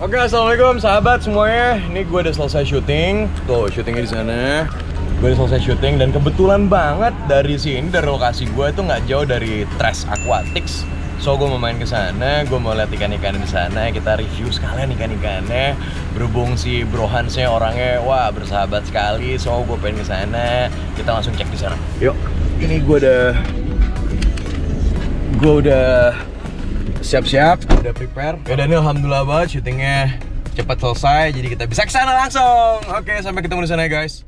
Oke, assalamualaikum sahabat semuanya. Ini gue udah selesai syuting. Tuh, syutingnya di sana. Gue udah selesai syuting dan kebetulan banget dari sini, dari lokasi gue itu nggak jauh dari Trash Aquatics. So gue mau main ke sana, gue mau lihat ikan-ikan di sana. Kita review sekalian ikan-ikannya. Berhubung si Bro Hansnya orangnya wah bersahabat sekali. So gue pengen ke sana. Kita langsung cek di sana. Yuk. Ini gue udah siap-siap, udah prepare. Ya dan alhamdulillah banget syutingnya cepat selesai, jadi kita bisa kesana langsung. Oke, sampai ketemu di sana ya guys.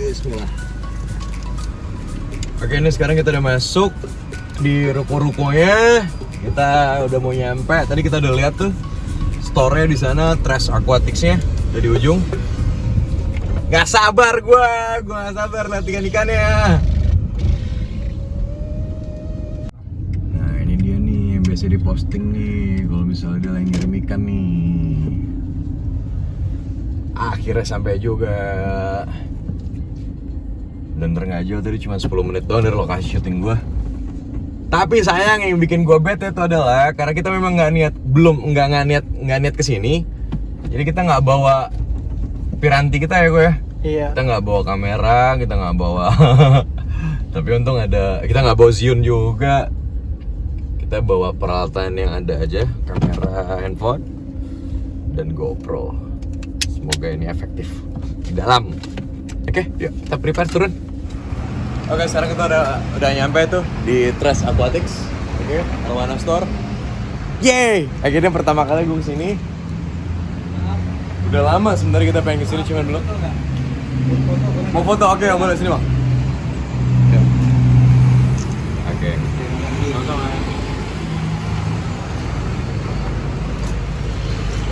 Bismillah. Oke, ini sekarang kita udah masuk di ruko-rukonya. Kita udah mau nyampe. Tadi kita udah lihat tuh store-nya di sana, Trash Aquatics-nya udah di ujung. Gak sabar gua gak sabar lihat ikan-ikannya. Nah, ini dia nih yang biasa diposting nih kalau misalnya dia lagi ngirim ikan nih. Akhirnya sampai juga. Dan terngajal tadi cuma 10 menit doang dari lokasi syuting gue. Tapi sayang yang bikin gue bete itu adalah karena kita memang nggak niat kesini. Jadi kita nggak bawa piranti kita ya gue ya. Iya. Kita nggak bawa kamera, kita nggak bawa. Tapi untung kita nggak bawa Zhiyun juga. Kita bawa peralatan yang ada aja, kamera handphone dan GoPro. Semoga ini efektif di dalam. Oke, yuk kita prepare turun. Oke, sekarang kita udah nyampe tuh di Trash Aquatics. Oke, Arowana Store. Yeay! Akhirnya pertama kali gue kesini. Udah lama sebenarnya kita pengen kesini, cuman belum. Mau foto? Oke, boleh sini bang. Oke.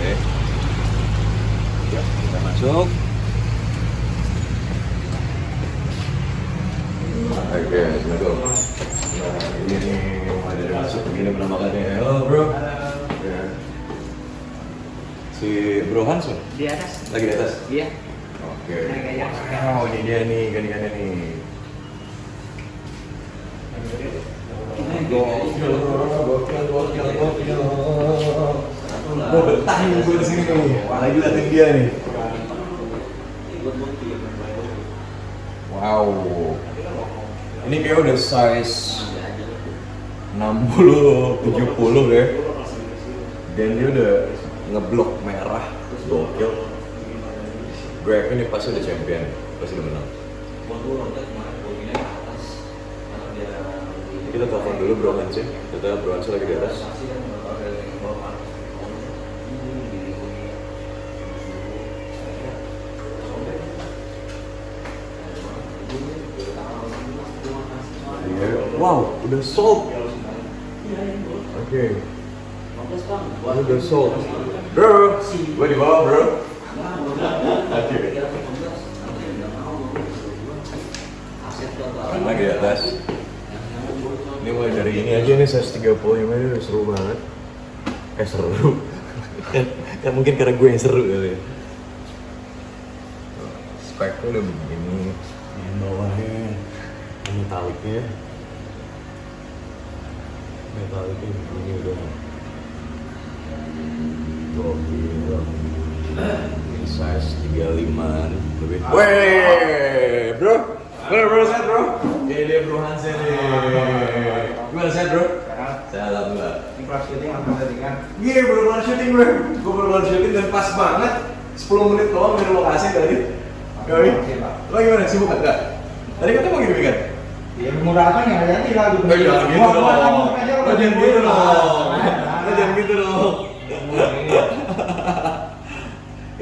Oke. Yuk, kita masuk. Oke, betul. Nah, ini nih ada masuk begini penampakannya. Halo bro. Ya. Si Bro Hans Di atas. lagi di atas. Iya. Oke. Oh, ini dia nih ikan-ikannya nih. Gokil. Gue betah nih gue di sini nih. Lagi liatin dia nih. Wow. Ini kayak udah size 60-70 ya. Dan dia udah ngeblok merah. Gokil. Gue yakin ini pasti udah champion. Pasti udah menang. Kita telepon dulu Bro Hans ya. Kita Bro Hans lagi di atas. Wow, udah sold. Oke. Udah sold. Bro, gue di bawah bro. Oke. Lagi di atas. Ini mulai dari ini aja nih, size 35 ini udah seru banget. Seru. kan mungkin karena gue yang seru kali ya. Speknya udah begini. Yang bawahnya metaliknya. Metaliknya begini udah. Gokil. Ini size 35an lebih. Weh, bro. Bro, sehat bro. Ini dia Bro Hans nih. Gimana sehat bro? Sehat alhamdulillah. Ini kelas syuting langsung tadi kan? Iya, baru kelar syuting bro. Gue baru kelar syuting dan pas banget 10 menit doang dari lokasi tadi. Yoi. Lo gimana? Sibuk enggak? Tadi katanya mau ngirim ikan? Ya murah apa nih? Hati-hati lah gitu. Jangan gitu dong. Lo jangan gitu dong. Lo jangan gitu dong.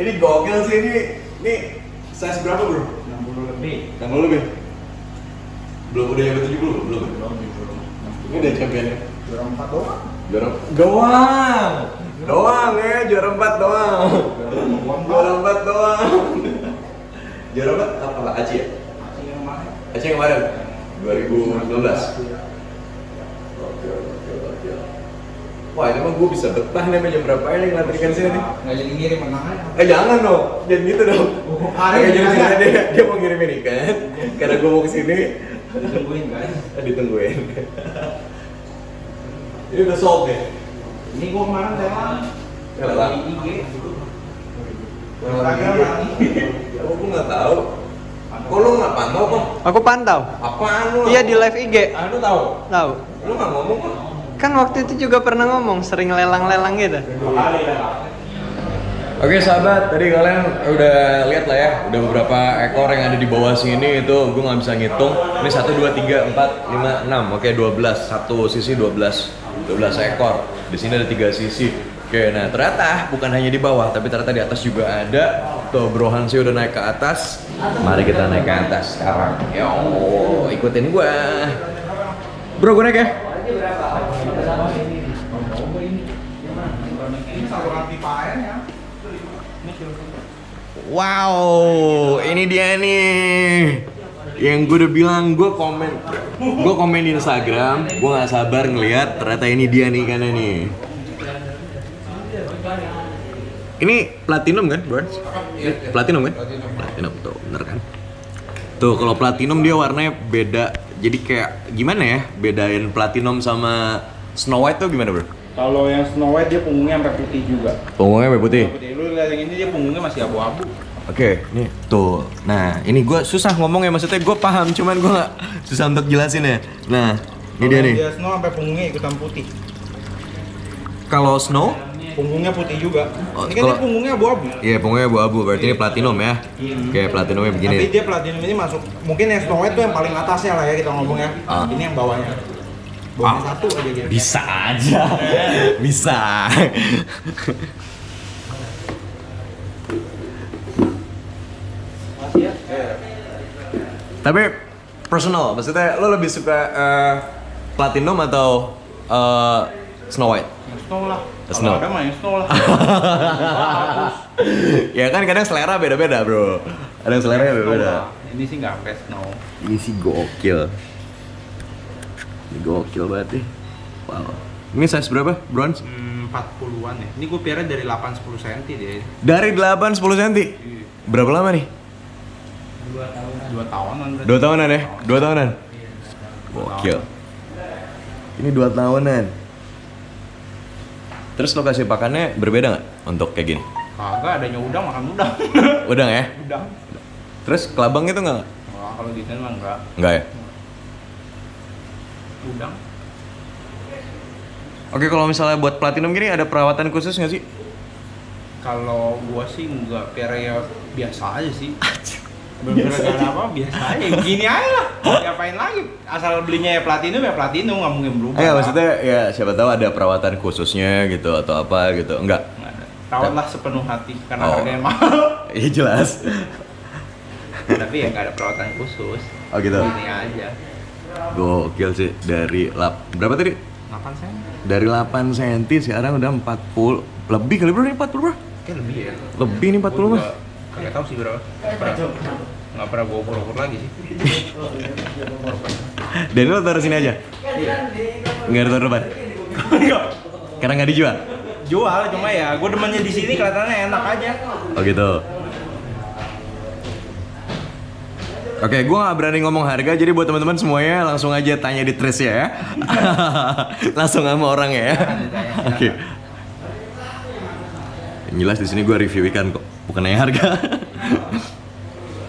Ini gokil sih ini size berapa bro? 60 lebih. 60 lebih? Belum udah nyampe 70 belum? Belum. Ini udah championnya. Juara 4 doang. Doang ya, juara 4 doang. Juara 4 doang. Juara 4 apa? Aceh ya? Aceh yang kemarin 2019. Wah, ini mah gue bisa betah nih jam berapa ini ngelatih ikan sini nih. Nggak jadi ngirim menangan. Jangan dong, jangan gitu dong. Kayak jadi sini dia mau ngirimin ikan, karena gue mau kesini. Ditungguin guys. Ditungguin. Ini udah sold ya? Ini gua kemarin lelang. Lelang? Di IG. Instagram lagi. Oh, gue nggak tahu. Kok lu nggak pantau kok? Aku pantau. Apaan lu? Iya di live IG. Lu tahu? Tahu. Lu nggak ngomong kok? Kan waktu itu juga pernah ngomong sering lelang-lelang gitu. Oke sahabat, tadi kalian udah lihat lah ya, udah beberapa ekor yang ada di bawah sini itu gue nggak bisa ngitung. Ini 1, 2, 3, 4, 5, 6, oke 12, satu sisi 12 ekor. Di sini ada 3 sisi. Oke, nah ternyata bukan hanya di bawah, tapi ternyata di atas juga ada. Tuh Bro Hansi udah naik ke atas. Mari kita naik ke atas sekarang. Yo, ikutin gue. Bro, gue naik ya. Ini saluran pipa airnya. Wow, ini dia nih. Yang gue udah bilang, gue komen di Instagram, gue nggak sabar ngelihat ternyata ini dia nih ikannya nih. Ini platinum kan, bro? Platinum kan? Platinum tuh, bener kan? Tuh kalau platinum dia warnanya beda. Jadi kayak gimana ya? Bedain platinum sama Snow White tuh gimana, bro? Kalau yang Snow White dia punggungnya sampai putih juga. Punggungnya sampai putih. Lu lihat yang ini dia punggungnya masih abu-abu. Oke, nih tuh. Nah, ini gue susah ngomong ya, maksudnya gue paham, cuman gue nggak susah untuk jelasin ya. Nah, ini dia nih. Dia Snow sampai punggungnya ikutan putih. Kalau Snow, Punggungnya putih juga. Oh, Ini kan kalau- dia punggungnya abu-abu. iya punggungnya abu-abu, berarti ini platinum ya. Oke, platinumnya begini. Tapi dia platinum ini masuk, mungkin yang Snow White tuh yang paling atasnya lah ya kita ngomongnya. Ah. Ini yang bawahnya. Bawahnya satu aja dia. Bisa aja, bisa. Masih ya? Tapi personal, maksudnya lo lebih suka platinum atau Snow White? Yang Snow lah. Snow. Kalau ada mah yang Snow lah. Ya kan kadang selera beda-beda bro. Ada yang selera beda-beda. Ini sih nggak sampai Snow. Ini sih gokil. Ini gokil banget nih. Wow. Ini size berapa, bronze? 40-an ya. Ini gue piara dari 8-10 cm dia. Dari 8-10 cm? Berapa lama nih? 2 tahunan berarti. 2 tahunan ya? 2 tahunan? Gokil. Ini 2 tahunan. Terus lokasi pakannya berbeda nggak untuk kayak gini? Kagak, adanya udang makan udang. Udang ya? Udang. Terus kelabang itu nggak? Wah, kalau di sini mah enggak. Nggak ya? Udang. Oke, kalau misalnya buat platinum gini ada perawatan khusus nggak sih? Kalau gua sih enggak, piara ya biasa aja sih. Bener-bener gak ada apa, biasa aja. Gini aja lah. Diapain lagi? Asal belinya ya platinum, nggak mungkin berubah. Maksudnya ya siapa tahu ada perawatan khususnya gitu atau apa gitu. Enggak? Nggak ada. Rawatlah sepenuh hati karena Oh. harganya mahal. Iya jelas. Tapi ya nggak ada perawatan khusus. Oh gitu. Gini aja. Gokil sih dari berapa tadi? 8 sen? Dari 8 cm sekarang udah 40 lebih kali bro, ini 40 bro? Kayak lebih ya. Lebih nih 40 mah. Kagak tahu sih berapa. Nggak pernah gua ukur-ukur lagi sih. Dan lo taruh sini aja? Nggak ada taruh depan? Karena nggak dijual? Jual, cuma ya gua demennya di sini kelihatannya enak aja. Oh gitu. Oke, gue nggak berani ngomong harga, jadi buat teman-teman semuanya langsung aja tanya di Trace ya. Langsung sama orang ya. Oke. Yang jelas di sini gue review ikan kok, bukan nanya harga.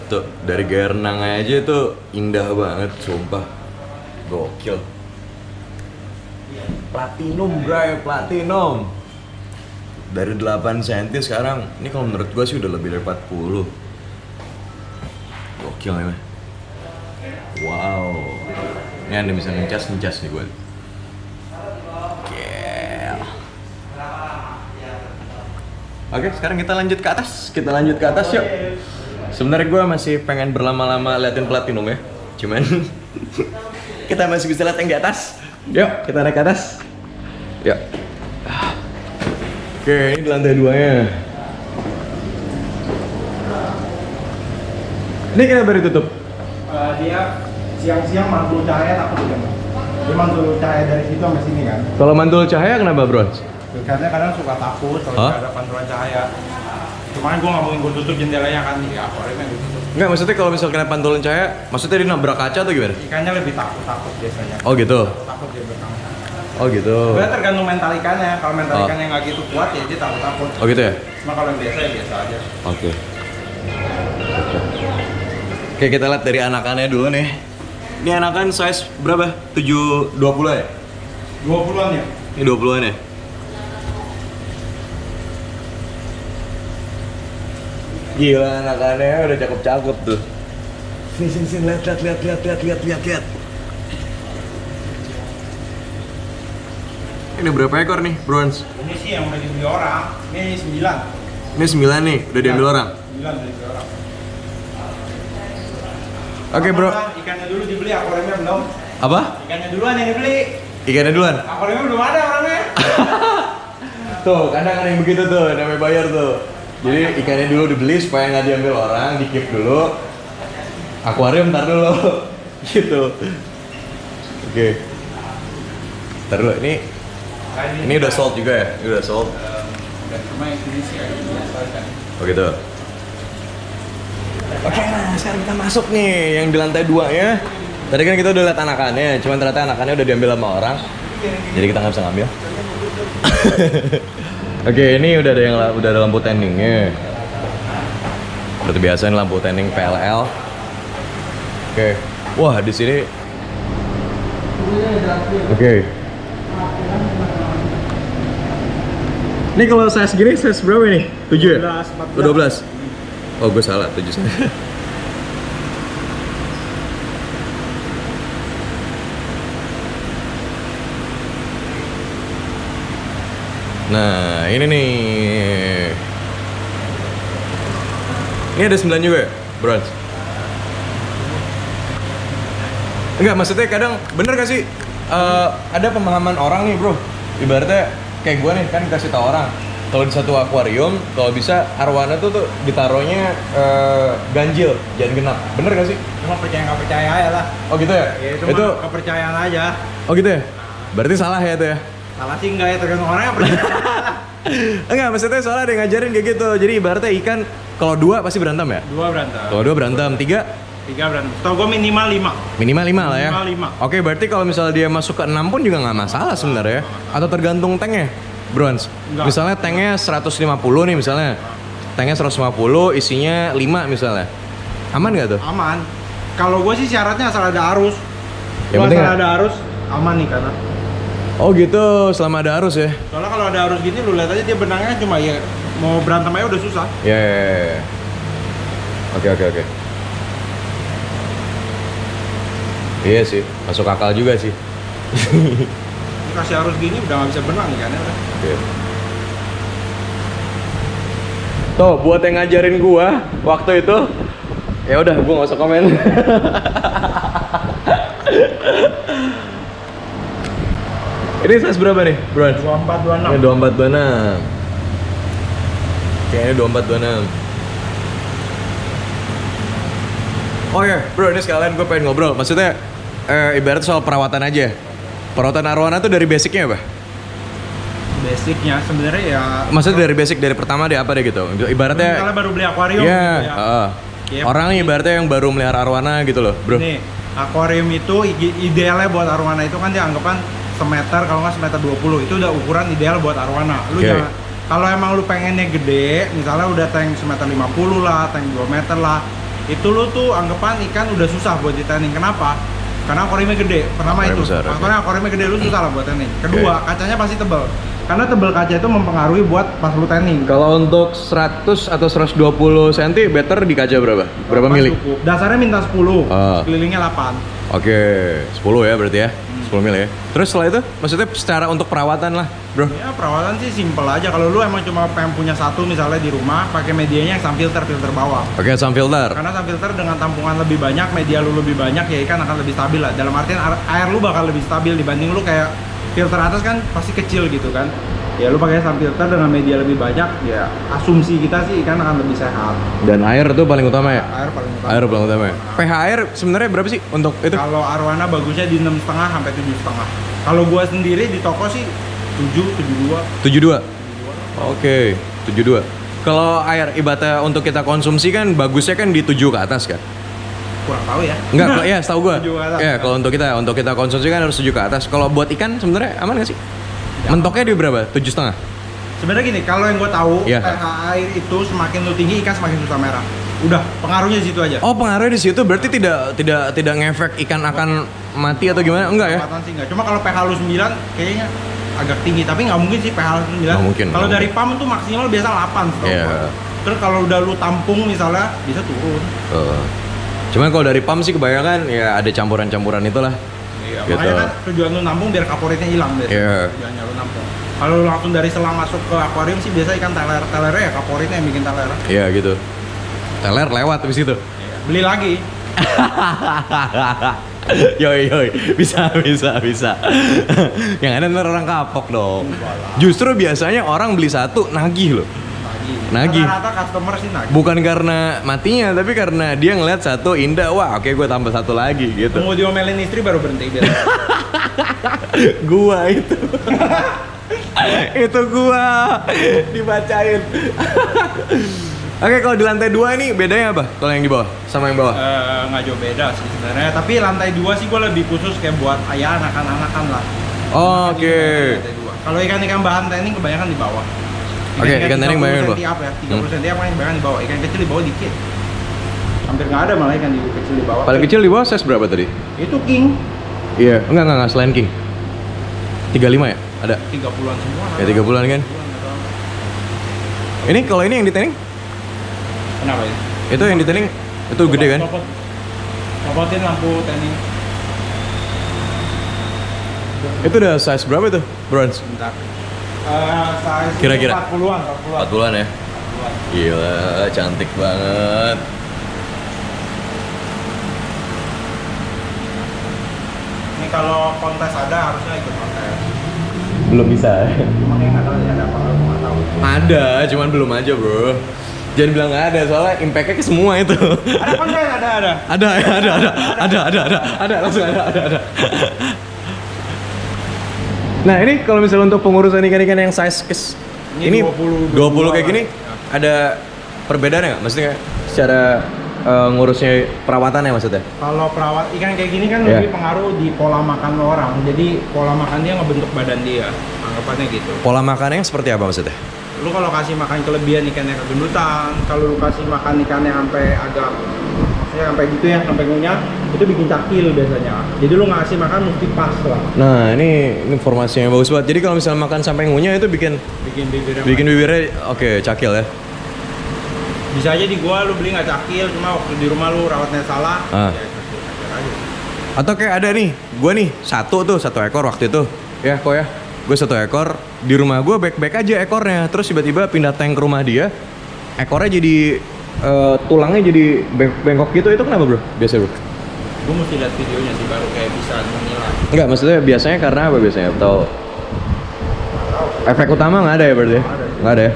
Tuh dari gaya renang aja tuh indah banget, sumpah. Gokil. Platinum bray, platinum. Dari 8 cm sekarang, ini kalau menurut gue sih udah lebih dari 40. Gokil ya. Wow. Ini anda bisa ngecas nih gue. Gokil. Oke, sekarang kita lanjut ke atas. Yuk. Sebenarnya gue masih pengen berlama-lama liatin platinum ya. Cuman kita masih bisa lihat yang di atas. Yuk, kita naik ke atas. Yuk. Oke, ini di lantai 2-nya. Ini kenapa ditutup? Dia siang-siang mantul cahaya takut dia. Dia mantul cahaya dari situ sampai sini kan. Kalau mantul cahaya kenapa, Bro? Karena kadang suka takut kalau Hah? ada pantulan cahaya. Cuman gue nggak mungkin gue tutup jendelanya kan, ya akuariumnya gue tutup. Enggak, maksudnya kalau misalnya kena pantulan cahaya, maksudnya dia nabrak kaca atau gimana? Ikannya lebih takut biasanya. Oh gitu. Takut dia belakang. Oh gitu. Sebenarnya tergantung mental ikannya. Kalau mental Oh. ikannya nggak gitu kuat ya dia takut. Oh gitu ya? Cuma kalau yang biasa ya biasa aja. Oke. Oke, kita lihat dari anakannya dulu nih. Ini anakan size berapa? 720 ya? 20-an ya? Ini 20-an ya? Gila, anakannya udah cakep-cakep tuh. Sini, lihat. Ini berapa ekor nih, Bronze? Ini sih yang udah dibeli orang. Ini 9. Ini 9 nih, udah diambil orang. 9 udah dibeli orang. Oke, Bro. Ikannya dulu dibeli, akuariumnya belum. Apa? Ikannya duluan yang dibeli. Ikannya duluan. Akuariumnya belum ada orangnya. Tuh, kadang ada yang begitu tuh, namanya bayar tuh. Jadi ikannya dulu dibeli supaya nggak diambil orang, di keep dulu. Akuarium ntar dulu, gitu. Oke. Ntar dulu, ini udah sold juga ya? Ini udah sold. Dan cuma yang ini sih agak biasa kan. Oh gitu. Oke, nah sekarang kita masuk nih yang di lantai 2 ya. Tadi kan kita udah lihat anakannya, cuman ternyata anakannya udah diambil sama orang. Jadi kita nggak bisa ngambil. Oke, ini udah ada lampu tendingnya. Seperti biasa ini lampu tending PLL. Oke. Wah, di sini. Oke. Ini kalau size gini size berapa nih? 7 ya? 12, 14. Oh, 12. Oh, gue salah, 7 saya. Nah, ini nih. Ini ada 9 juga ya, Bronze? Enggak, maksudnya kadang bener gak sih ada pemahaman orang nih, Bro. Ibaratnya kayak gue nih kan kasih tau orang kalau di satu akuarium kalau bisa arwana tuh ditaruhnya ganjil, jangan genap. Bener gak sih? Cuma percaya nggak percaya aja lah. Oh gitu ya? Ya, itu kepercayaan aja. Oh gitu ya? Berarti salah ya itu ya? Salah sih enggak ya, tergantung orangnya percaya. Enggak, maksudnya soalnya ada yang ngajarin kayak gitu. Jadi ibaratnya ikan kalau 2 pasti berantem ya? 2 berantem. Kalau 2 berantem, 3 berantem. Tau gue minimal 5. minimal 5 lah ya? Minimal 5. Oke, berarti kalau misalnya dia masuk ke 6 pun juga nggak masalah sebenarnya. Atau tergantung tanknya, Bronze. Enggak. Misalnya tanknya 150 nih misalnya. Tanknya 150, isinya 5 misalnya. Aman nggak tuh? Aman. Kalau gue sih syaratnya asal ada arus. Yang Kalau penting asal ada arus, aman nih karena. Oh gitu, selama ada arus ya? Soalnya kalau ada arus gini, lu lihat aja dia benangnya cuma ya mau berantem aja udah susah. Ya. Oke. Iya sih, masuk akal juga sih. Kasih arus gini udah nggak bisa benang ikannya udah. Oke. Tuh, buat yang ngajarin gua waktu itu, ya udah gua nggak usah komen. Ini size berapa nih, Bro? 24, 26. Ini 24, 26. Kayaknya 24, 26. Oh ya, Bro, ini sekalian gue pengen ngobrol. Maksudnya, ibarat soal perawatan aja. Perawatan arwana tuh dari basicnya apa? Basicnya sebenarnya ya. Maksudnya dari basic, dari pertama deh apa deh gitu? Ibaratnya. Misalnya baru beli akuarium. Iya. gitu ya. Iya. Orang nih ibaratnya yang baru melihara arwana gitu loh, Bro. Nih, akuarium itu idealnya buat arwana itu kan dianggapan semeter, kalau nggak semeter 20. Itu udah ukuran ideal buat arwana. Lu Oke. jangan, kalau emang lu pengennya gede, misalnya udah tank semeter 50 lah, tank 2 meter lah, itu lu tuh anggapan ikan udah susah buat di tanning. Kenapa? Karena akuariumnya gede. Pertama Akuarium itu, besar, faktornya akuariumnya gede, lu susah lah buat tanning. Kedua, kacanya pasti tebal. Karena tebal kaca itu mempengaruhi buat pas lu tanning. Kalau untuk 100 atau 120 cm better di kaca berapa? Berapa mili? Cukup. Dasarnya minta 10, Ah. sekelilingnya 8. Oke, 10 ya berarti ya? 10 mil ya? Terus setelah itu, maksudnya secara untuk perawatan lah, bro? Ya perawatan sih simpel aja. Kalau lu emang cuma pengen punya satu misalnya di rumah, pakai medianya yang sun filter bawah. Oke, sun filter. Karena sun filter dengan tampungan lebih banyak, media lu lebih banyak, ya ikan akan lebih stabil lah. Dalam artian air lu bakal lebih stabil dibanding lu kayak filter atas kan pasti kecil gitu kan. Ya lu pakai sun filter dengan media lebih banyak, ya asumsi kita sih ikan akan lebih sehat. Dan air itu paling utama ya? Air paling utama. Air paling utama ya? pH air sebenarnya berapa sih untuk itu? Kalau arwana bagusnya di 6,5 sampai 7,5. Kalau gua sendiri di toko sih 7, 72. 72? Oke, 72. Kalau air ibaratnya untuk kita konsumsi kan bagusnya kan di 7 ke atas kan? Kurang tahu ya. Enggak, ya setahu gua. 7 ke atas. Ya, kalau untuk kita konsumsi kan harus 7 ke atas. Kalau buat ikan sebenarnya aman nggak sih? Mentoknya di berapa? 7,5? Sebenarnya gini, kalau yang gue tahu, Iya. pH air itu semakin lu tinggi ikan semakin susah merah. Udah, pengaruhnya di situ aja. Oh, pengaruhnya di situ berarti tidak ngefek ikan akan mati atau gimana? Enggak ya? Perawatan sih enggak. Cuma kalau pH lu 9 kayaknya agak tinggi, tapi nggak mungkin sih pH lu 9. Nggak mungkin, Kalau nggak dari pam tuh maksimal biasa 8 setahu Iya. gua. Terus kalau udah lu tampung misalnya bisa turun. Cuman kalau dari pam sih kebanyakan ya ada campuran-campuran itulah. Iya, Gitu. makanya kan tujuan lu nampung biar kaporitnya hilang biasanya. Iya. Tujuannya lu nampung. Kalau lu langsung dari selang masuk ke akuarium sih biasa ikan telernya ya kaporitnya yang bikin teler. Iya gitu. Teler lewat habis itu. Beli lagi. Yoi, bisa. Yang ada ntar orang kapok dong. Justru biasanya orang beli satu nagih loh. Nagih. Rata-rata customer sih nagih. Bukan karena matinya, tapi karena dia ngeliat satu indah, wah oke gue tambah satu lagi gitu. Tunggu diomelin istri baru berhenti biasa. Gua itu. Itu gua dibacain. Oke, kalau di lantai 2 ini bedanya apa? Kalau yang di bawah sama yang bawah? Nggak jauh beda sih sebenarnya. Tapi lantai 2 sih gue lebih khusus kayak buat ayah anak-anakan lah. Oh, oke. Lantai 2. Kalau ikan-ikan bahan tanning kebanyakan di bawah. Oke, ikan tanning kebanyakan di bawah. 30 cm up ya, 30 cm up kan kebanyakan di bawah. Ikan kecil di bawah dikit. Hampir nggak ada malah ikan kecil di bawah. Paling kecil di bawah size berapa tadi? Itu king. Iya, enggak selain king. 35 ya? Ada. 30-an semua. Ya 30-an kan? Ini kalau ini yang di tanning? Kenapa ya? Itu yang di tanning itu gede kan? Copotin lampu tanning. Itu udah size berapa itu? Bronze? Bentar. Size Kira-kira? 40-an. 40-an ya? Gila, cantik banget. Ini kalau kontes ada harusnya ikut kontes. Belum bisa. Cuma kayak nggak tahu ya ada apa nggak tahu. Ada, cuman belum aja bro. Jangan bilang nggak ada, soalnya impactnya ke semua itu. Ada kontes ada. Ada, langsung ada. Nah ini kalau misalnya untuk pengurusan ikan-ikan yang size ini 20 kayak gini, ada perbedaannya nggak? Maksudnya secara ngurusnya perawatannya maksudnya? Kalau perawat ikan kayak gini kan Iya. lebih pengaruh di pola makan orang. Jadi pola makan dia ngebentuk badan dia. Anggapannya gitu. Pola makannya seperti apa maksudnya? Lu kalau kasih makan kelebihan ikannya kegendutan, kalau lu kasih makan ikannya sampai agak maksudnya sampai gitu ya, sampai ngunyah, itu bikin cakil biasanya. Jadi lu ngasih makan mesti pas lah. Nah ini informasi yang bagus banget. Jadi kalau misalnya makan sampai ngunyah itu bikin bibirnya oke, cakil ya. Bisa aja di gua lu beli nggak cakil, cuma waktu di rumah lu rawatnya salah. Ah. Ya cakil aja. Atau kayak ada nih, gua nih satu ekor waktu itu, ya kok ya, gue 1 ekor di rumah gue baik-baik aja ekornya, terus tiba-tiba pindah tank ke rumah dia, ekornya jadi tulangnya jadi bengkok gitu, itu kenapa bro? Biasa bro? Gua mesti lihat videonya sih baru kayak bisa menilai. Enggak, maksudnya biasanya karena apa biasanya? Atau efek utama nggak ada ya berarti? Nggak ada ya?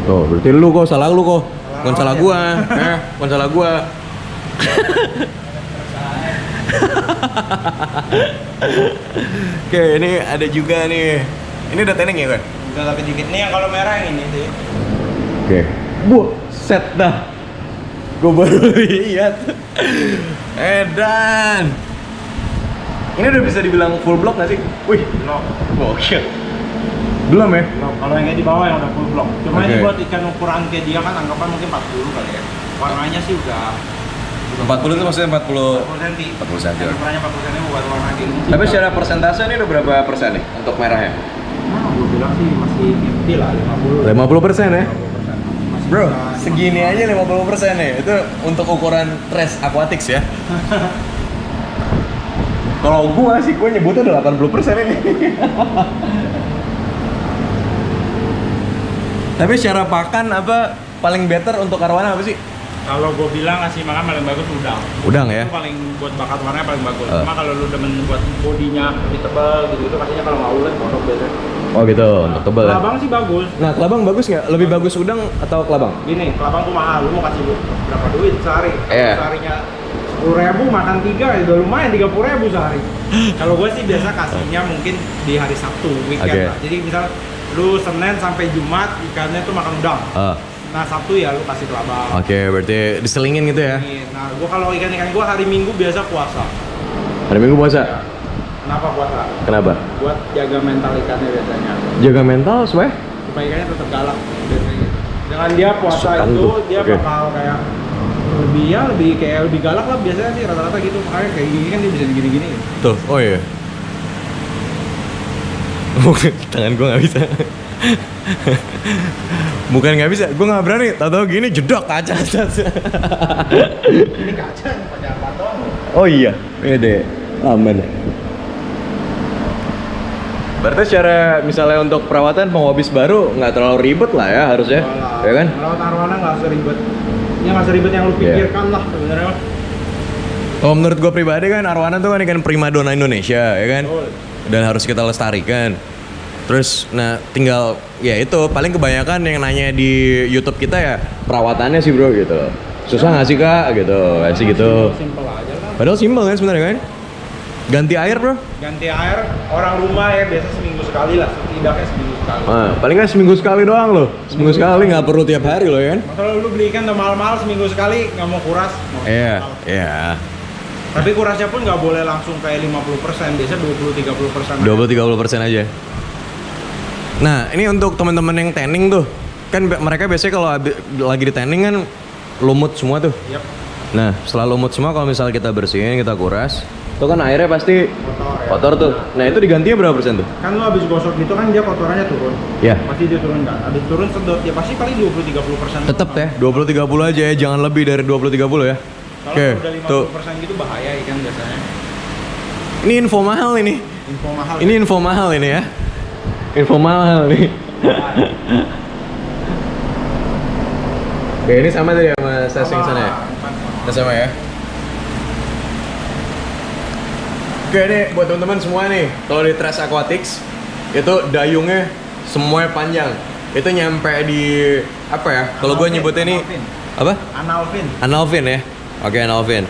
Tuh, berarti lu kok, salah lu kok, bukan salah gua, bukan salah gua. Oke, ini ada juga nih. Ini udah tanning ya kan? Udah tapi dikit nih yang kalau merah yang ini sih. Oke. Buset dah. Gue baru lihat. Edan. Ini udah bisa dibilang full block nggak sih? Wih, Belum. gokil. Belum ya? Belum. Kalau yang kayak di bawah yang udah full block. Cuma Oke. ini buat ikan ukuran kayak dia kan anggapan mungkin 40 kali ya. Warnanya sih udah 40 itu maksudnya 40 cm. 40 cm. Ukurannya 40 cm buat warna kayak gini. Tapi secara persentase ini udah berapa persen nih untuk merahnya? Nah, gue bilang sih masih 50 lah, 50. 50% ya? 50%. Masih Bro, bisa- segini aja 50% ya? Itu untuk ukuran tres aquatics ya? Kalau gua sih, gua nyebutnya udah 80% ini. Tapi secara pakan apa paling better untuk arwana apa sih? Kalau gue bilang ngasih makan paling bagus udang. Udang ya? Itu paling buat bakat warnanya paling bagus. Cuma kalau lu demen buat bodinya lebih tebal gitu kasihnya kalau nggak ulet kodok biasanya. Oh gitu, untuk tebal ya? Kelabang sih bagus. Nah, kelabang bagus nggak? Lebih bagus udang atau kelabang? Gini, kelabang tuh mahal. Lu mau kasih berapa duit sehari? Iya. Seharinya 10.000 makan 3 ya udah lumayan 30.000 sehari. Kalau gue sih biasa kasihnya mungkin di hari Sabtu, weekend lah. Jadi misal lu Senin sampai Jumat ikannya tuh makan udang. Nah Sabtu ya lu kasih kelabang. Oke, berarti diselingin gitu ya? Nah gua kalau ikan-ikan gua hari Minggu biasa puasa. Hari Minggu puasa? Ya. Kenapa puasa? Kenapa? Buat jaga mental ikannya biasanya. Jaga mental supaya? Supaya ikannya tetap galak biasanya gitu. Dengan dia puasa Sukan itu tuh. dia bakal kayak lebih galak lah biasanya sih rata-rata gitu. Makanya kayak gini kan dia bisa gini-gini. Tuh, oh iya. Tangan gua nggak bisa. Bukan nggak bisa, gue nggak berani. Tahu-tahu gini jedok kaca. Ini kaca pakai apa doang? Oh iya, beda. Aman. Berarti secara misalnya untuk perawatan pengobis baru nggak terlalu ribet lah ya harusnya, ya kan? Merawat arwana nggak seribet. Ya nggak seribet yang lu pikirkan lah sebenarnya. Kalau menurut gue pribadi kan arwana tuh kan ikan primadona Indonesia, ya kan? Dan harus kita lestarikan. Terus, nah tinggal ya itu paling kebanyakan yang nanya di YouTube kita ya perawatannya sih bro gitu. Susah nggak sih kak gitu, kayak sih gitu. Simpel aja lah. Padahal simpel kan sebenarnya kan? Ganti air bro? Ganti air orang rumah ya biasa seminggu sekali lah, setidaknya seminggu sekali. Paling kan seminggu sekali doang loh. Seminggu sekali nggak perlu tiap hari loh ya kan? Kalau lu beli ikan udah mahal-mahal seminggu sekali nggak mau kuras. Iya, iya. Tapi kurasnya pun nggak boleh langsung kayak 50%, biasa 20-30%. 20-30% aja. Nah, ini untuk teman-teman yang tanning tuh. Kan mereka biasanya kalau lagi di tanning kan lumut semua tuh. Yap. Nah, setelah lumut semua kalau misal kita bersihin, kita kuras, itu kan airnya pasti kotor tuh. Nah, itu digantinya berapa persen tuh? Kan lu habis gosok gitu kan dia kotorannya turun. Iya. Pasti dia turun kan. Habis turun sedot ya pasti paling 20-30%. Tetep ya, 20-30 aja ya, jangan lebih dari 20-30 ya. Kalau udah 50% gitu bahaya ikan biasanya. Ini info mahal ini. Info mahal. Ini info mahal ini ya. Info mahal nih. Oke, ini sama tadi sama stasiun sana ya? Sama ya? Oke nih, buat teman-teman semua nih, kalau di Trash Aquatics itu dayungnya semuanya panjang. Itu nyampe di apa ya? Kalau gue nyebutnya nih apa? Analfin. Analfin ya? Oke, analfin.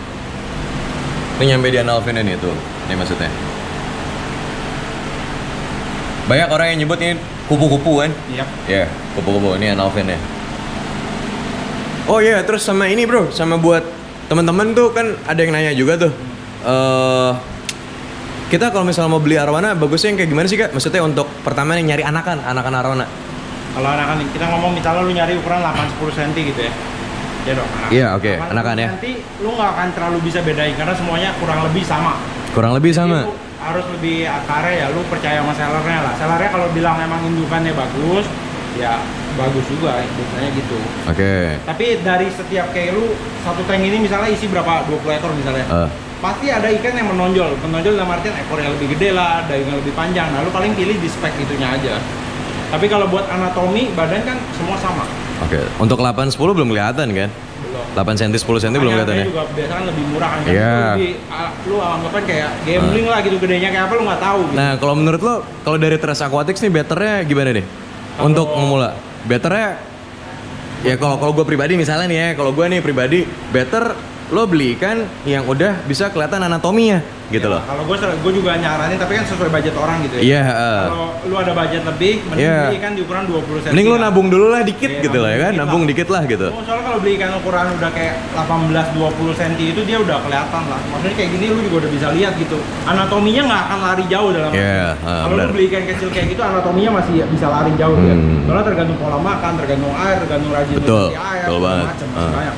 Itu nyampe di analfin ini tuh. Ini maksudnya. Banyak orang yang nyebut ini kupu-kupu kan? Iya. Ya, kupu-kupu. Ini analfin ya. Oh iya, terus sama ini bro, sama buat teman-teman tuh kan ada yang nanya juga tuh. Kita kalau misalnya mau beli arwana bagusnya yang kayak gimana sih kak? Maksudnya untuk pertama nih nyari anakan arwana. Kalau anakan kita ngomong misalnya lu nyari ukuran 8-10 cm gitu ya. Ya dong. Iya, oke. Anakan ya. Nanti lu nggak akan terlalu bisa bedain karena semuanya kurang lebih sama. Kurang lebih sama. Jadi, lu harus lebih akare ya, lu percaya sama sellernya lah. Sellernya kalau bilang emang indukannya bagus, ya bagus juga biasanya gitu. Oke. Tapi dari setiap kayak lu satu tank ini misalnya isi berapa 20 ekor misalnya. Pasti ada ikan yang menonjol dalam artian ekornya lebih gede lah, dagingnya lebih panjang. Nah, lu paling pilih di spek itunya aja. Tapi kalau buat anatomi badan kan semua sama. Oke. Untuk 8-10 belum kelihatan kan? Belum. 8 cm 10 cm belum kelihatan ya? juga biasa kan lebih murah kan. Iya. Lu anggapan kayak gambling lah gitu, gedenya kayak apa lu nggak tahu gitu. Nah, kalau menurut lo, kalau dari Trash Aquatics nih betternya gimana nih? Untuk memula, betternya ya kalau gue pribadi misalnya nih ya, kalau gue nih pribadi better lo beli ikan yang udah bisa kelihatan anatominya gitu ya, loh. Kalau gue juga nyaranin tapi kan sesuai budget orang gitu ya. Iya. Kalau lu ada budget lebih, mending beli ikan di ukuran 20 cm. Mending lo nabung dulu lah dikit gitu lah ya kan, nabung lah. dikit lah gitu. Soalnya kalau beli ikan ukuran udah kayak 18-20 cm itu dia udah kelihatan lah. Maksudnya kayak gini lu juga udah bisa lihat gitu. Anatominya nggak akan lari jauh dalam. Iya. Kalau lu beli ikan kecil kayak gitu anatominya masih bisa lari jauh ya. Soalnya tergantung pola makan, tergantung air, tergantung rajin betul, air, betul banget. macam banyak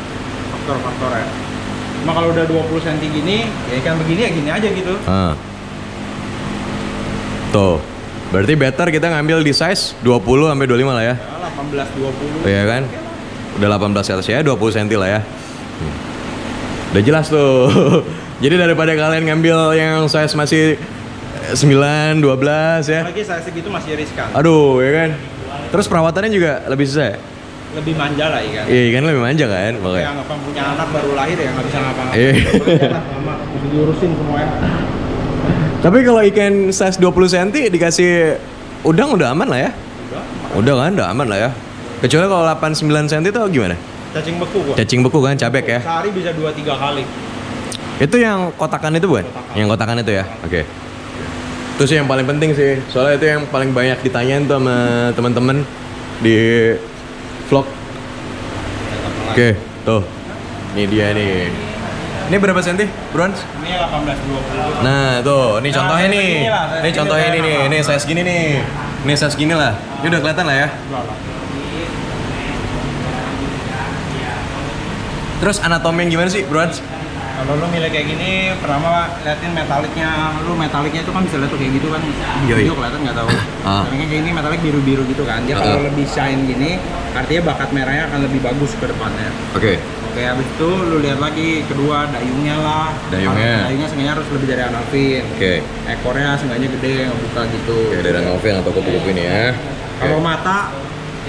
faktor-faktornya. Cuma kalau udah 20 cm gini, ya ikan begini ya gini aja gitu. Tuh. Berarti better kita ngambil di size 20 sampai 25 lah ya. Ya 18-20. Iya kan? Udah 18 ke atas ya, 20 cm lah ya. Udah jelas tuh. Jadi daripada kalian ngambil yang size masih 9, 12 ya. Lagi saya segitu masih riskan. Aduh, ya kan. Terus perawatannya juga lebih susah ya? Lebih manja lah ikan. Iya kan, lebih manja kan Kayak makanya. anggapan punya anak baru lahir ya nggak bisa ngapa-ngapain. Iya. Lama bisa diurusin semuanya. Tapi kalau ikan size 20 cm dikasih udang udah aman lah ya? Udah kan, udah aman lah ya. Kecuali kalau 8-9 cm itu gimana? Cacing beku gua. Cacing beku kan, cabek ya? Sehari bisa 2-3 kali. Itu yang kotakan itu bukan? Kotakan. Yang kotakan itu ya? Oke. Itu sih yang paling penting sih. Soalnya itu yang paling banyak ditanyain tuh sama teman-teman di vlog. Oke, tuh. Ini dia nih. Ini berapa senti, Bronze? Ini 18-20. Nah, tuh. Ini contohnya nih. Ini contohnya ini nih. Ini size gini nih. Ini size gini lah. Ini udah kelihatan lah ya. Terus anatomi yang gimana sih, Bronze? Kalau lu milih kayak gini, pertama liatin metaliknya. Lu metaliknya itu kan bisa lihat tuh kayak gitu kan. Yoi. Video kelihatan nggak tahu. Ah. Caranya kayak gini metalik biru-biru gitu kan. Dia kalau lebih shine gini, artinya bakat merahnya akan lebih bagus ke depannya. Oke. Oke, habis itu lu lihat lagi kedua dayungnya lah. Dayungnya. Dayungnya seenggaknya harus lebih dari Anavin. Oke. Ekornya seenggaknya gede ngebuka gitu. Oke, dari Novel atau kupu-kupu ini ya. Kalau mata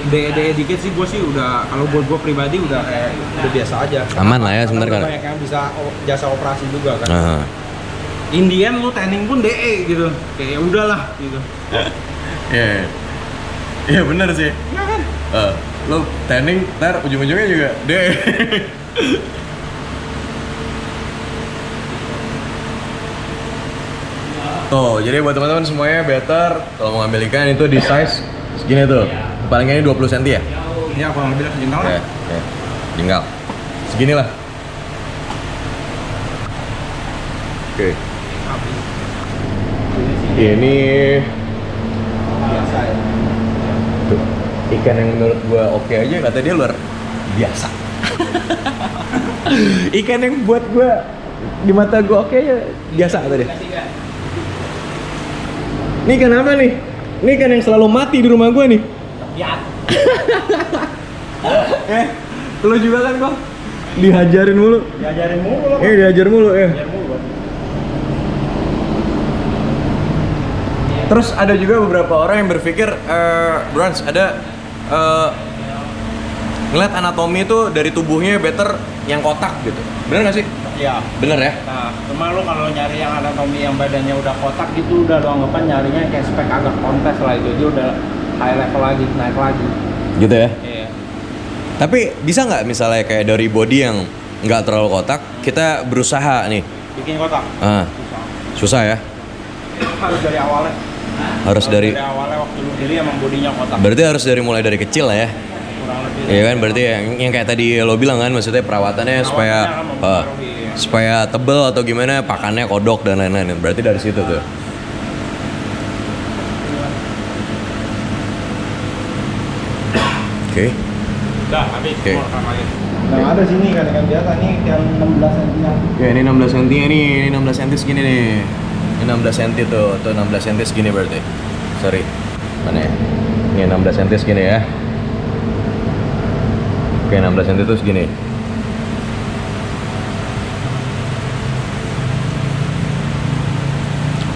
DE dikit sih gue sih udah, kalau buat gue pribadi udah kayak udah biasa aja. Aman lah ya sebentar Karena kan. banyak yang bisa jasa operasi juga kan. Aha. Indian lu tanning pun DE gitu. Kayak ya udahlah gitu. Iya. Iya benar sih. Iya kan? Lo tanning, ntar ujung-ujungnya juga deh. Tuh, jadi buat teman-teman semuanya better kalau mau ngambil ikan itu di size segini tuh. Palingnya ini 20 cm ya? Ini aku yang bilang sejengkal lah. Ya. Tinggal. Segini lah. Oke. Ini Biasa ya. tuh, ikan yang menurut gua oke aja kata dia luar biasa. Ikan yang buat gua di mata gua oke aja biasa kata dia. Ini ikan apa nih? Ini ikan yang selalu mati di rumah gua nih. Lihat. Lu juga kan bang? Dihajarin mulu. Diajarin mulu lo. Dihajar mulu ya. Diajarin mulu. Terus ada juga beberapa orang yang berpikir, Bronze, ada ngeliat anatomi itu dari tubuhnya better yang kotak gitu. Bener gak sih? Iya. Bener ya? Nah, cuma lo kalau nyari yang anatomi yang badannya udah kotak gitu udah lo anggapan nyarinya kayak spek agak kontes lah itu. Dia udah high level lagi, naik lagi. Gitu ya? Iya. Tapi bisa nggak misalnya kayak dari body yang nggak terlalu kotak, kita berusaha nih? Bikin kotak. Susah ya? Harus dari awalnya. Harus dari awalnya waktu lu diri emang bodinya kotak. berarti harus dari mulai dari kecil lah ya? Kurang lebih. Iya kan, berarti yang kayak tadi lo bilang kan, maksudnya perawatannya supaya akan mempengaruhi. supaya tebel atau gimana, pakannya kodok dan lain-lain. Berarti dari situ tuh. Oke. Udah, habis. Oke. Mau rekam lagi. Nah, ada sini kan ikan biasa nih yang 16 cm. Ya ini 16 cm nih, ini 16 cm segini nih. Ini 16 cm tuh 16 cm segini berarti. Sorry. Mana ya? Ini 16 cm segini ya. Oke, 16 cm tuh segini.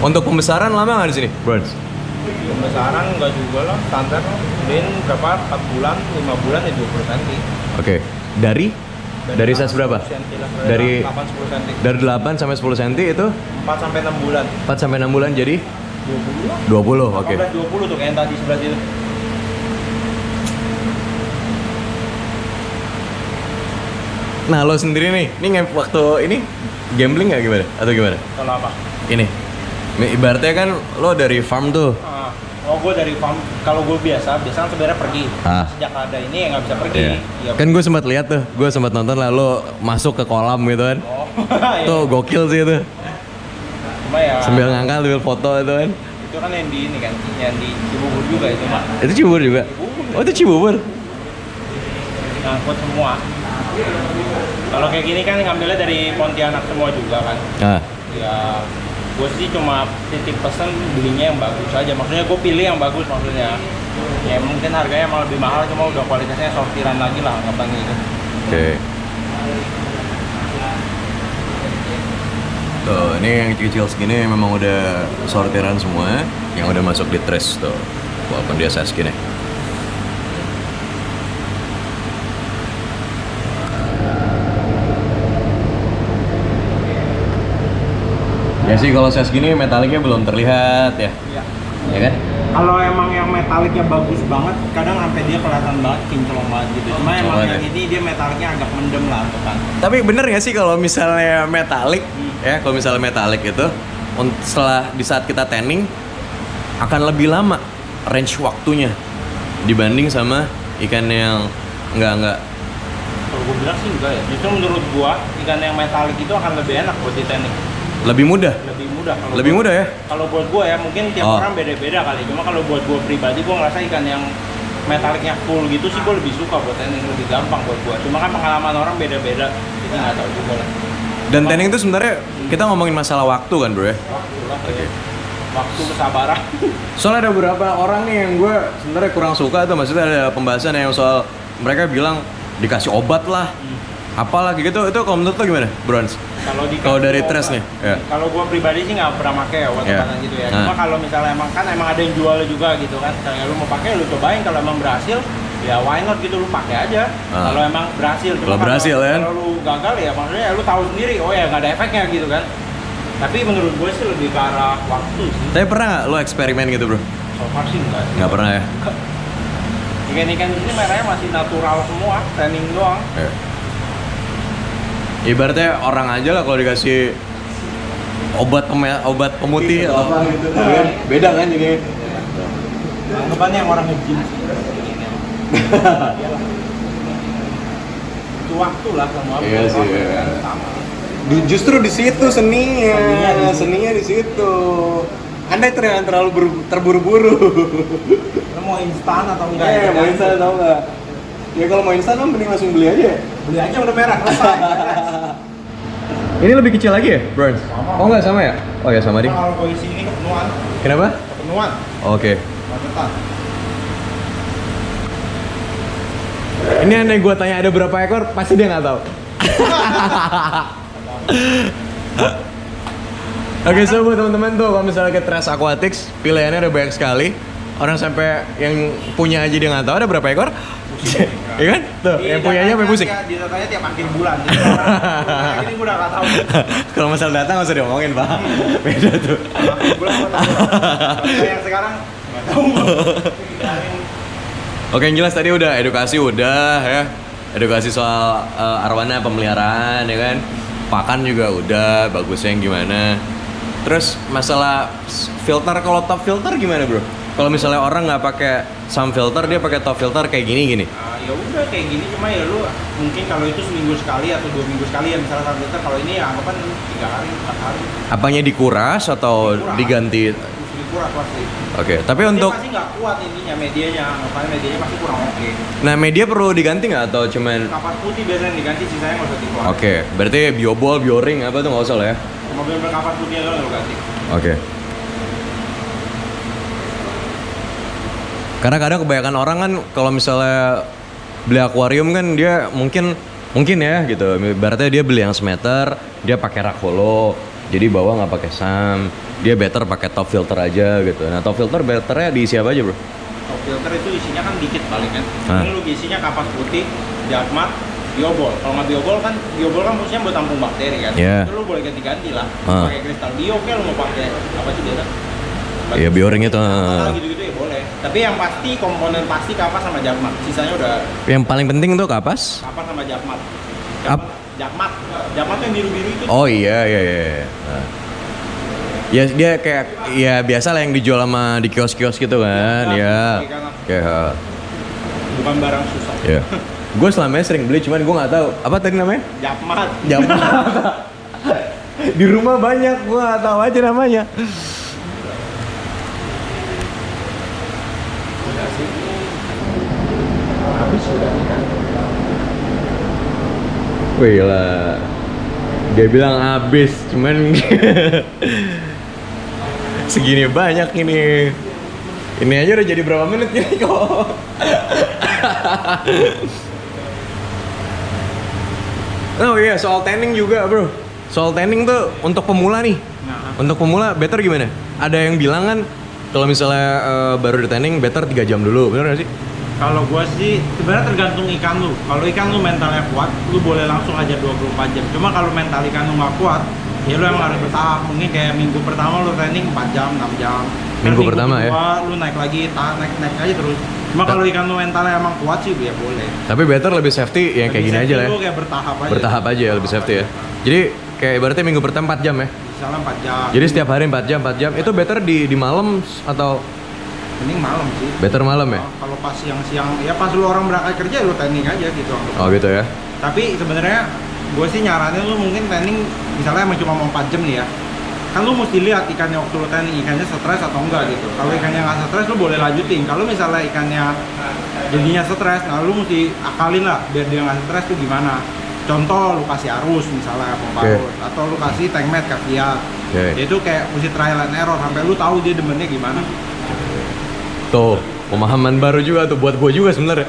Untuk pembesaran lama nggak di sini, Bronze? Pembesaran enggak juga lah, standar lah. Din berapa? 4 bulan, 5 bulan ya 20 cm. Oke. Dari size berapa? 10 cm lah. Dari 8 10 cm. dari 8 sampai 10 cm itu 4 sampai 6 bulan. 4 sampai 6 bulan jadi 20 lah. 20. Oke. 20 tuh kayak yang tadi sebelah situ. Nah, lo sendiri nih, ini waktu ini gambling nggak gimana? Atau gimana? Kalau apa? Ini. Ibaratnya kan lo dari farm tuh. Oh, gue dari farm. Kalau gue biasa kan sebenarnya pergi. Ah. Sejak ada ini ya nggak bisa pergi. Iya. Ya, Kan gue sempat lihat tuh, gue sempat nonton lah lo masuk ke kolam gitu kan. oh, iya. Tuh gokil sih itu. Cuma ya. Sambil ngangkat ambil foto itu kan. Itu kan yang di ini kan, yang di Cibubur juga itu mah. Itu Cibubur juga. Oh, itu Cibubur. Ngangkut semua. Kalau kayak gini kan ngambilnya dari Pontianak semua juga kan. Nah, Ya, gue sih cuma titip pesan belinya yang bagus aja. Maksudnya gue pilih yang bagus maksudnya. Ya mungkin harganya emang lebih mahal, cuma udah kualitasnya sortiran lagi lah anggapan gitu. oke. Tuh, ini yang kecil segini memang udah sortiran semua, yang udah masuk di trash tuh. Walaupun dia size gini. Ya sih kalau size gini metaliknya belum terlihat ya. Iya. Ya kan? Kalau emang yang metaliknya bagus banget, kadang sampai dia kelihatan banget kinclong banget gitu. Cuma emang Coba yang deh. ini dia metaliknya agak mendem lah tuh kan. Tapi bener gak sih kalau misalnya metalik, ya kalau misalnya metalik itu setelah di saat kita tanning akan lebih lama range waktunya dibanding sama ikan yang enggak. Kalau gue bilang sih enggak ya. Justru menurut gua ikan yang metalik itu akan lebih enak buat di tanning. Lebih mudah. Lebih mudah. Kalau Lebih gua- mudah ya? Kalau buat gua ya mungkin tiap Oh. orang beda-beda kali. Cuma kalau buat gua pribadi gua ngerasa ikan yang metaliknya full gitu sih gua lebih suka buat tanning, lebih gampang buat gua. Cuma kan pengalaman orang beda-beda. Jadi nggak tahu juga lah. Dan tanning itu sebenarnya kita ngomongin masalah waktu kan bro ya? Waktu lah. Waktu kesabaran. Soalnya ada beberapa orang nih yang gue sebenarnya kurang suka tuh, maksudnya ada pembahasan yang soal mereka bilang dikasih obat lah, apalah gitu. Itu kalau menurut lo gimana, Brons? Kalau dari trash nih, ya. Kalau gua pribadi sih nggak pernah pakai obat-obatan gitu ya. Nah. Cuma kalau misalnya emang ada yang jual juga gitu kan. Kayak lu mau pakai lu cobain, kalau emang berhasil ya why not gitu, lu pakai aja. Ah. Kalau emang berhasil. Cuma Kalau berhasil, kan? Kalau lu gagal ya maksudnya lu tahu sendiri, oh ya nggak ada efeknya gitu kan. Tapi menurut gue sih lebih ke arah waktu sih. Tapi pernah nggak lo eksperimen gitu bro? So far sih enggak. Nggak pernah ya? Ikan-ikan di sini merahnya masih natural semua, tanning doang. Ya. Ibaratnya orang aja lah kalau dikasih obat pemutih apa gitu, beda kan ini. Anggapannya yang orang nge-gym sih. Itu waktu lah semua. Iya sih, Proses iya. kan sama. Justru di situ seninya, Seninya di situ. Anda terlalu terburu-buru. Lu mau instan atau enggak? ya? Mau instan atau enggak? Ya kalau mau instan mending langsung beli aja. Beli aja udah merah selesai. Ini lebih kecil lagi ya, Burns? Oh enggak sama ya? Oh ya sama ding. Kalau kondisi ini kepenuhan, Kenapa? Oke. bangetan. Ini aneh gue tanya ada berapa ekor, pasti dia nggak tahu. Oke, so buat teman-teman tuh kalau misalnya ke Trash Aquatics, pilihannya ada banyak sekali. Orang sampai yang punya aja dia nggak tahu ada berapa ekor. Iya kan? Tuh, yang punyanya sampai pusing. Ditanya tiap akhir bulan. Jadi orang ini gue udah nggak tahu. Kalau masalah data nggak usah diomongin, Pak. Beda tuh. Akhir bulan nggak tahu. Kalau yang sekarang nggak tahu. Oke, yang jelas tadi udah edukasi udah ya. Edukasi soal arwana pemeliharaan ya kan. Pakan juga udah, bagusnya yang gimana. Terus masalah filter, kalau top filter gimana, Bro? Kalau misalnya orang nggak pakai sun filter, dia pakai top filter kayak gini. Ya udah kayak gini, cuma ya lu mungkin kalau itu seminggu sekali atau 2 minggu sekali ya misalnya satu liter. Kalau ini ya anggapan 3 hari, 4 hari. Apanya dikuras atau Dikuras. diganti? Dikuras pasti. Oke, tapi Dia untuk pasti nggak kuat ininya, medianya, makanya medianya pasti kurang oke. nah media perlu diganti nggak atau cuman Kapas putih biasanya diganti, sisanya nggak usah dikeluarin. Oke, berarti biobol, bioring apa tuh nggak usah lah ya? Mobil berkapas putih aja lo ganti. Oke. Karena kadang kebanyakan orang kan kalau misalnya beli akuarium kan dia mungkin ya gitu. Berarti dia beli yang semeter, dia pakai rak hollow, jadi bawah nggak pakai SAM. Dia better pakai top filter aja gitu. Nah top filter betternya diisi apa aja bro? Top filter itu isinya kan dikit paling kan. Hah? Ini lu isinya kapas putih, jagmat, biobol. Kalau nggak biobol kan fungsinya buat tampung bakteri kan. Iya. Itu lu boleh ganti-ganti lah. Ah. Pakai kristal bio kayak lu mau pakai apa sih dia? Iya, bioring itu. Gitu-gitu ya boleh. Tapi yang pasti komponen pasti kapas sama jagmat. Sisanya udah Yang paling penting tuh kapas. kapas sama jagmat. Ap- Jagmat tuh yang biru-biru itu. Oh iya. Nah. Ya dia kayak ya biasa lah yang dijual sama di kios-kios gitu kan. Ya. Ya. Bukan barang susah. Ya. Gue selamanya sering beli, cuman gue nggak tahu apa tadi namanya. Jagmat. Jaman. Di rumah banyak, gue nggak tahu aja namanya. Habis sudah nih kan. Wih lah. Dia bilang habis, cuman segini banyak ini. Ini aja udah jadi berapa menit ini kok. Oh iya, soal tanning juga bro. soal tanning tuh untuk pemula nih. Nah. Untuk pemula better gimana? Ada yang bilang kan kalau misalnya baru di tanning better 3 jam dulu, bener gak sih? Kalau gua sih sebenarnya tergantung ikan lu. Kalau ikan lu mentalnya kuat, lu boleh langsung aja 24 jam. Cuma kalau mental ikan lu nggak kuat, ya lu emang harus bertahap. Mungkin kayak minggu pertama lu training 4 jam, 6 jam. Minggu pertama kedua, lu naik lagi, naik aja terus. Cuma kalau ikan lu mentalnya emang kuat sih, ya boleh. Tapi better lebih safety yang kayak gini aja lah ya. Lu kayak bertahap aja. Bertahap aja ya, lebih safety ya. Jadi kayak ibaratnya minggu pertama 4 jam ya. Misalnya 4 jam. Jadi setiap hari 4 jam. Itu better di malam atau Mending malam sih. better malam ya? Kalau pas siang-siang, ya pas lu orang berangkat kerja lu training aja gitu. Oh gitu ya. Tapi sebenarnya gue sih nyaranin lu mungkin training misalnya emang cuma mau 4 jam nih ya. Kan lu mesti lihat ikannya waktu lu training, ikannya stres atau enggak gitu. Kalau ikannya nggak stres lu boleh lanjutin. Kalau misalnya ikannya jadinya stres, nah lu mesti akalin lah biar dia nggak stres tuh gimana. Contoh lu kasih arus misalnya pompa arus, atau lu kasih tank mat kaviar. Itu kayak mesti trial and error sampai lu tahu dia demennya gimana. Tuh, pemahaman baru juga tuh buat gue juga sebenarnya.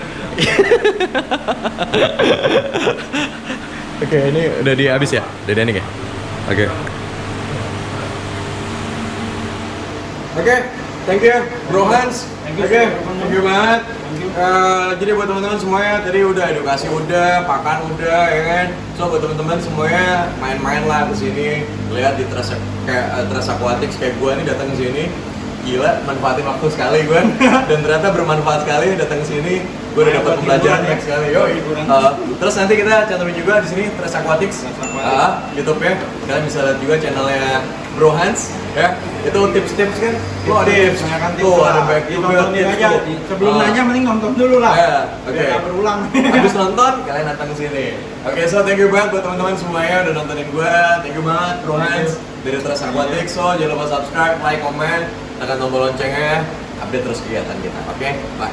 Oke, ini udah habis ya? Udah ending ya? Oke. Oke, thank you Bro Hans. Thank you, Oke, sir. thank you banget. Jadi buat teman-teman semuanya tadi udah edukasi udah, pakan udah ya kan. So buat teman-teman semuanya main-main lah ke sini, lihat di Trace Aquatics kayak gue nih datang ke sini. Gila, manfaatin waktu sekali gue dan ternyata bermanfaat sekali datang ke sini. Gue udah dapat pembelajaran banyak sekali. Terus nanti kita cantumin juga di sini Trace Aquatics, YouTube-nya. Kalian bisa lihat juga channelnya Bro Hans, ya. Itu tips-tips kan? Lo ada tips, tuh ada baik juga. Aja. Sebelum nanya mending nonton dulu lah. Ya, oke. Biar berulang. Habis nonton, kalian datang ke sini. Oke, so thank you banget buat teman-teman semuanya udah nontonin gue. Thank you banget Bro Hans dari Trace Aquatics. So jangan lupa subscribe, like, comment, tekan tombol loncengnya, update terus kegiatan kita. Oke, bye.